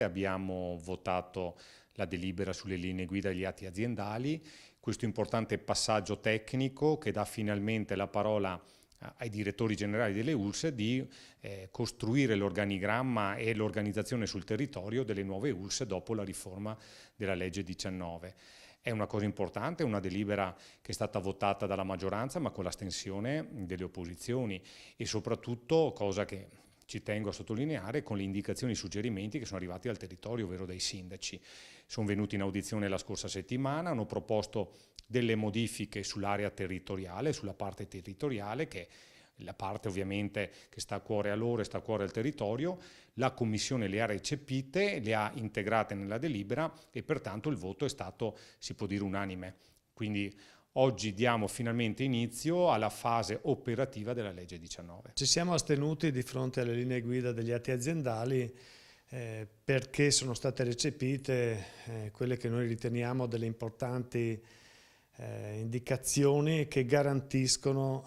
Abbiamo votato la delibera sulle linee guida e gli atti aziendali, questo importante passaggio tecnico che dà finalmente la parola ai direttori generali delle ULSS di costruire l'organigramma e l'organizzazione sul territorio delle nuove ULSS dopo la riforma della legge 19. È una cosa importante, una delibera che è stata votata dalla maggioranza ma con l'astensione delle opposizioni e soprattutto, cosa che ci tengo a sottolineare, con le indicazioni e i suggerimenti che sono arrivati dal territorio, ovvero dai sindaci. Sono venuti in audizione la scorsa settimana, hanno proposto delle modifiche sull'area territoriale, sulla parte territoriale, che è la parte ovviamente che sta a cuore a loro e sta a cuore al territorio. La Commissione le ha recepite, le ha integrate nella delibera e pertanto il voto è stato, si può dire, unanime. Quindi oggi diamo finalmente inizio alla fase operativa della legge 19. Ci siamo astenuti di fronte alle linee guida degli atti aziendali perché sono state recepite quelle che noi riteniamo delle importanti indicazioni che garantiscono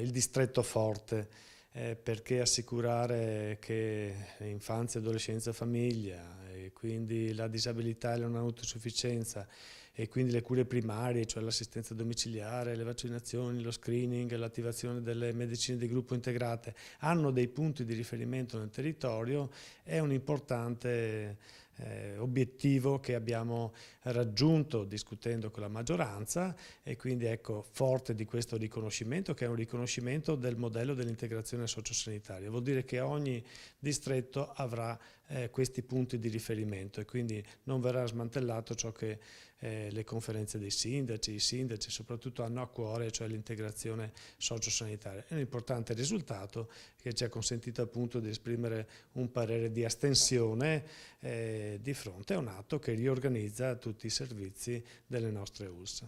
il distretto forte, perché assicurare che infanzia, adolescenza, famiglia e quindi la disabilità e la non autosufficienza e quindi le cure primarie, cioè l'assistenza domiciliare, le vaccinazioni, lo screening, l'attivazione delle medicine di gruppo integrate, hanno dei punti di riferimento nel territorio, è un importante obiettivo che abbiamo raggiunto discutendo con la maggioranza e quindi ecco, forte di questo riconoscimento, che è un riconoscimento del modello dell'integrazione sociosanitaria. Vuol dire che ogni distretto avrà questi punti di riferimento e quindi non verrà smantellato ciò che le conferenze dei sindaci, i sindaci soprattutto hanno a cuore, cioè l'integrazione sociosanitaria. È un importante risultato che ci ha consentito appunto di esprimere un parere di astensione di fronte a un atto che riorganizza tutti i servizi delle nostre ULSS.